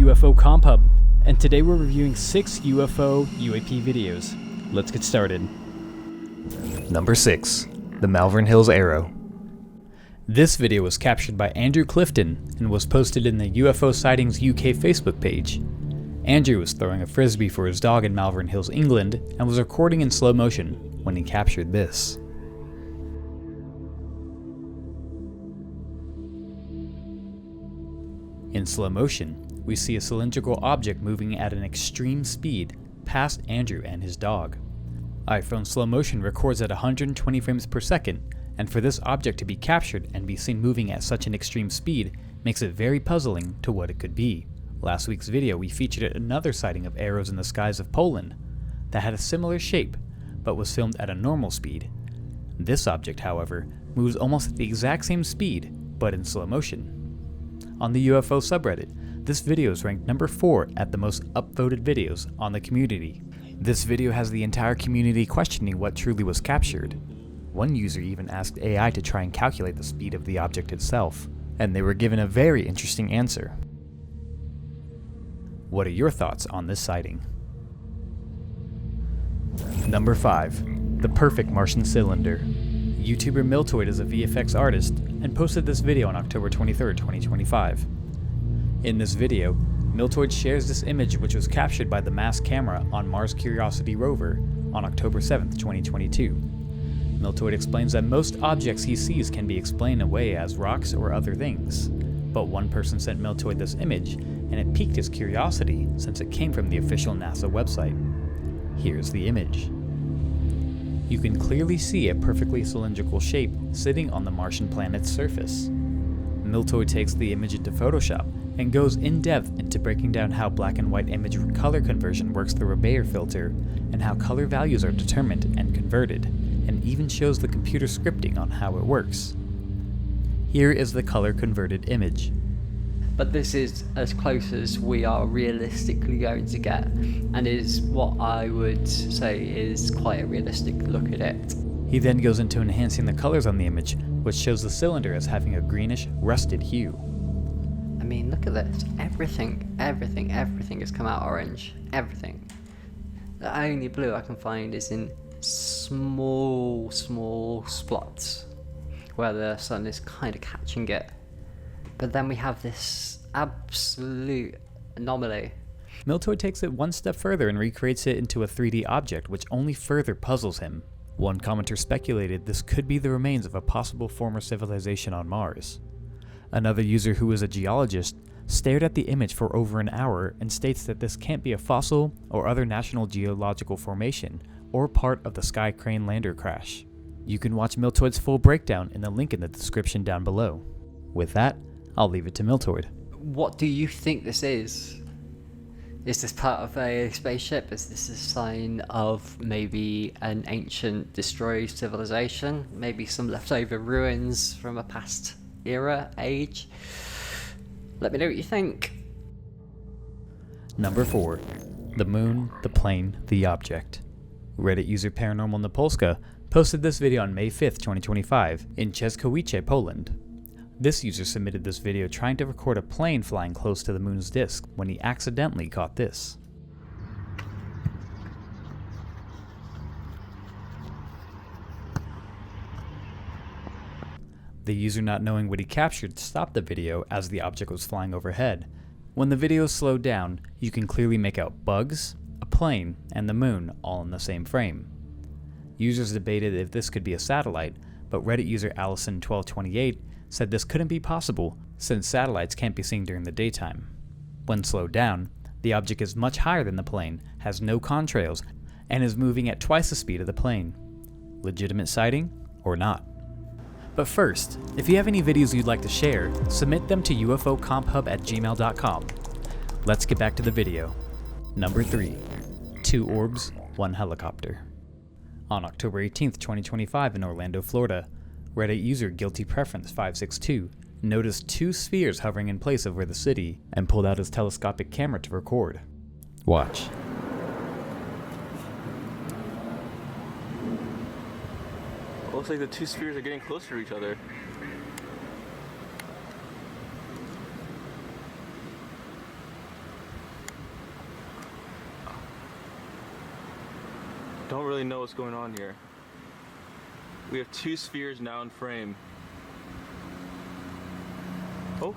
UFOCompHub, and today we're reviewing 6 UFO UAP videos. Let's get started. Number 6. The Malvin Hills Arrow. This video was captured by Andrew Clifton and was posted in the UFO Sightings UK Facebook page. Andrew was throwing a frisbee for his dog in Malvin Hills, England, and was recording in slow motion when he captured this. In slow motion, we see a cylindrical object moving at an extreme speed past Andrew and his dog. iPhone slow motion records at 120 frames per second, and for this object to be captured and be seen moving at such an extreme speed makes it very puzzling to what it could be. Last week's video we featured another sighting of arrows in the skies of Poland that had a similar shape but was filmed at a normal speed. This object, however, moves almost at the exact same speed but in slow motion. On the UFO subreddit, this video is ranked number 4 at the most upvoted videos on the community. This video has the entire community questioning what truly was captured. One user even asked AI to try and calculate the speed of the object itself, and they were given a very interesting answer. What are your thoughts on this sighting? Number 5. The Perfect Martian Cylinder. YouTuber Miltoid is a VFX artist and posted this video on October 23, 2025. In this video, Miltoid shares this image which was captured by the MASS camera on Mars Curiosity rover on October 7, 2022. Miltoid explains that most objects he sees can be explained away as rocks or other things, but one person sent Miltoid this image and it piqued his curiosity since it came from the official NASA website. Here's the image. You can clearly see a perfectly cylindrical shape sitting on the Martian planet's surface. Miltoid takes the image into Photoshop and goes in depth into breaking down how black and white image color conversion works through a Bayer filter and how color values are determined and converted, and even shows the computer scripting on how it works. Here is the color converted image. But this is as close as we are realistically going to get, and is what I would say is quite a realistic look at it. He then goes into enhancing the colors on the image, which shows the cylinder as having a greenish, rusted hue. I mean, look at this. Everything has come out orange. Everything. The only blue I can find is in small spots where the sun is kind of catching it. But then we have this absolute anomaly. Miltoid takes it one step further and recreates it into a 3D object, which only further puzzles him. One commenter speculated this could be the remains of a possible former civilization on Mars. Another user, who is a geologist, stared at the image for over an hour and states that this can't be a fossil or other national geological formation or part of the Sky Crane lander crash. You can watch Miltoid's full breakdown in the link in the description down below. With that, I'll leave it to Miltoid. What do you think this is? Is this part of a spaceship? Is this a sign of maybe an ancient destroyed civilization? Maybe some leftover ruins from a past age? Let me know what you think. Number 4. The Moon, the Plane, the Object. Reddit user Paranormal Napolska posted this video on May 5th, 2025 in Czeskowice, Poland. This user submitted this video trying to record a plane flying close to the moon's disk when he accidentally caught this. The user, not knowing what he captured, stopped the video as the object was flying overhead. When the video slowed down, you can clearly make out bugs, a plane, and the moon all in the same frame. Users debated if this could be a satellite, but Reddit user Allison1228 said this couldn't be possible since satellites can't be seen during the daytime. When slowed down, the object is much higher than the plane, has no contrails, and is moving at twice the speed of the plane. Legitimate sighting or not? But first, if you have any videos you'd like to share, submit them to UFOCompHub@gmail.com. Let's get back to the video. Number 3. 2 orbs, 1 helicopter. On October 18th, 2025 in Orlando, Florida, Reddit user GuiltyPreference562 noticed 2 spheres hovering in place over the city and pulled out his telescopic camera to record. Watch. Looks like the 2 spheres are getting closer to each other. don't really know what's going on here. We have two spheres now in frame. Oh.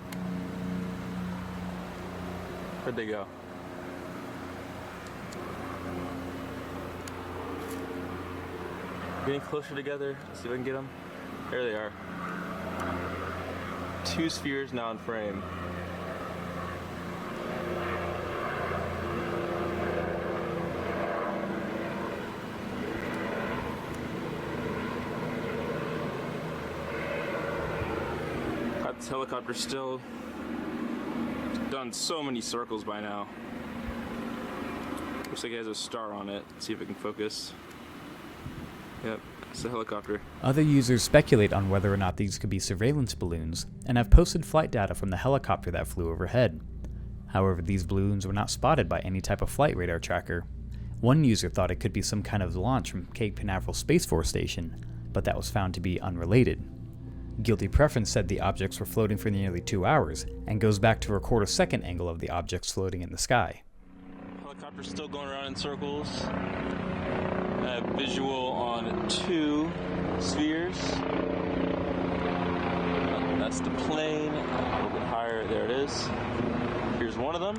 Where'd they go? Getting closer together. Let's see if I can get them. There they are. Two spheres now in frame. Got this helicopter still done so many circles by now. Looks like it has a star on it. Let's see if it can focus. Yep, it's a helicopter. Other users speculate on whether or not these could be surveillance balloons, and have posted flight data from the helicopter that flew overhead. However, these balloons were not spotted by any type of flight radar tracker. One user thought it could be some kind of launch from Cape Canaveral Space Force Station, but that was found to be unrelated. Guilty Preference said the objects were floating for nearly 2 hours, and goes back to record a second angle of the objects floating in the sky. Helicopter's still going around in circles. I have visual on two spheres. That's the plane. A little bit higher. There it is. Here's one of them.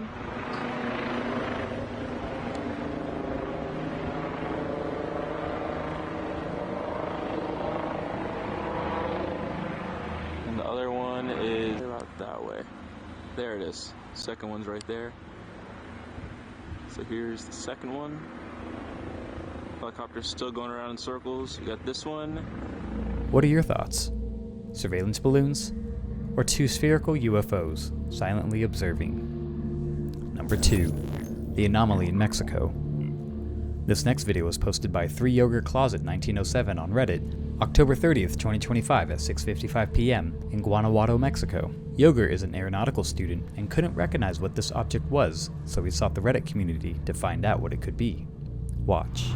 And the other one is about that way. There it is. Second one's right there. So here's the second one. Helicopter's still going around in circles. We got this one. What are your thoughts? Surveillance balloons? Or two spherical UFOs silently observing? Number 2. The anomaly in Mexico. This next video was posted by 3 Yogurt Closet 1907 on Reddit, October 30th, 2025 at 6:55 p.m. in Guanajuato, Mexico. Yogurt is an aeronautical student and couldn't recognize what this object was, so he sought the Reddit community to find out what it could be. Watch.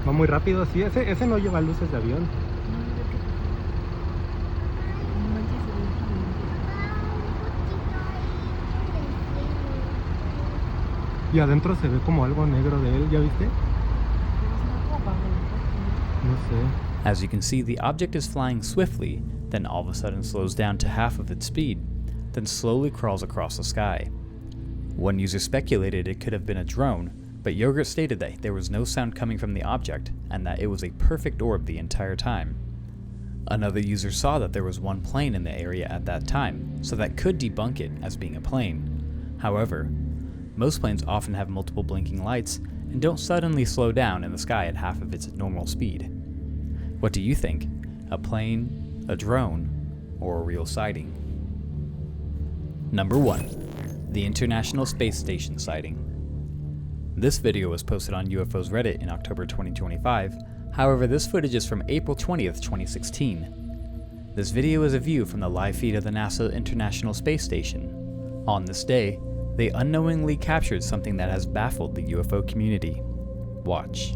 Va muy rápido, sí, ese no lleva luces de avión. Y adentro se ve como algo negro de él, ¿ya viste? No sé. As you can see, the object is flying swiftly, then all of a sudden slows down to half of its speed, then slowly crawls across the sky. One user speculated it could have been a drone, but Yogurt stated that there was no sound coming from the object, and that it was a perfect orb the entire time. Another user saw that there was one plane in the area at that time, so that could debunk it as being a plane. However, most planes often have multiple blinking lights and don't suddenly slow down in the sky at half of its normal speed. What do you think? A plane, a drone, or a real sighting? Number 1. The International Space Station sighting. This video was posted on UFO's Reddit in October 2025, however this footage is from April 20th, 2016. This video is a view from the live feed of the NASA International Space Station. On this day, they unknowingly captured something that has baffled the UFO community. Watch.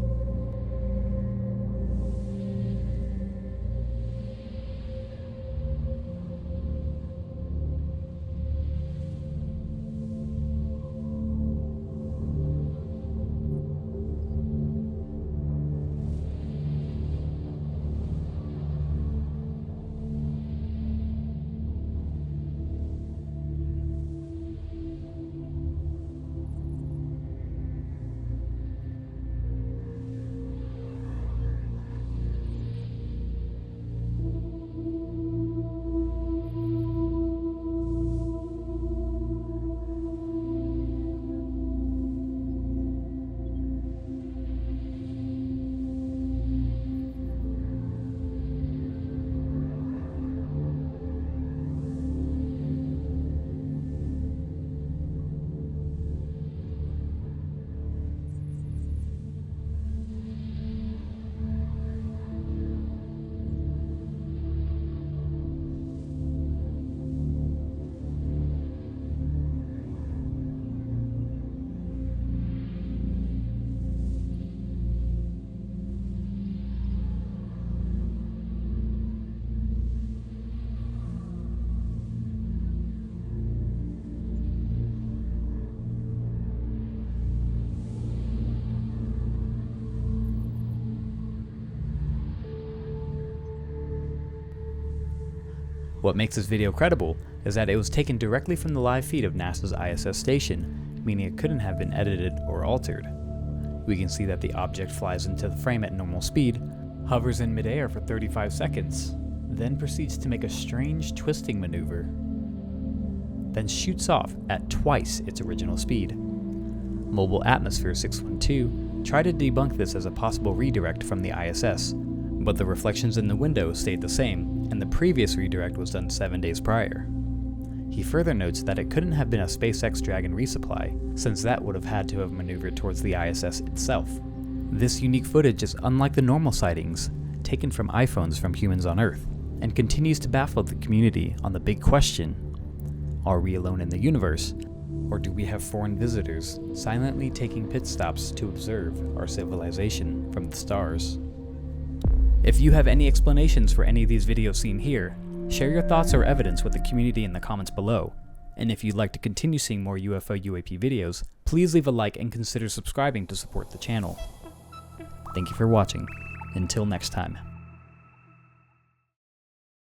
What makes this video credible is that it was taken directly from the live feed of NASA's ISS station, meaning it couldn't have been edited or altered. We can see that the object flies into the frame at normal speed, hovers in midair for 35 seconds, then proceeds to make a strange twisting maneuver, then shoots off at twice its original speed. Mobile Atmosphere 612 tried to debunk this as a possible redirect from the ISS, but the reflections in the window stayed the same, and the previous redirect was done 7 days prior. He further notes that it couldn't have been a SpaceX Dragon resupply, since that would have had to have maneuvered towards the ISS itself. This unique footage is unlike the normal sightings, taken from iPhones from humans on Earth, and continues to baffle the community on the big question: are we alone in the universe, or do we have foreign visitors silently taking pit stops to observe our civilization from the stars? If you have any explanations for any of these videos seen here, share your thoughts or evidence with the community in the comments below. And if you'd like to continue seeing more UFO UAP videos, please leave a like and consider subscribing to support the channel. Thank you for watching. Until next time.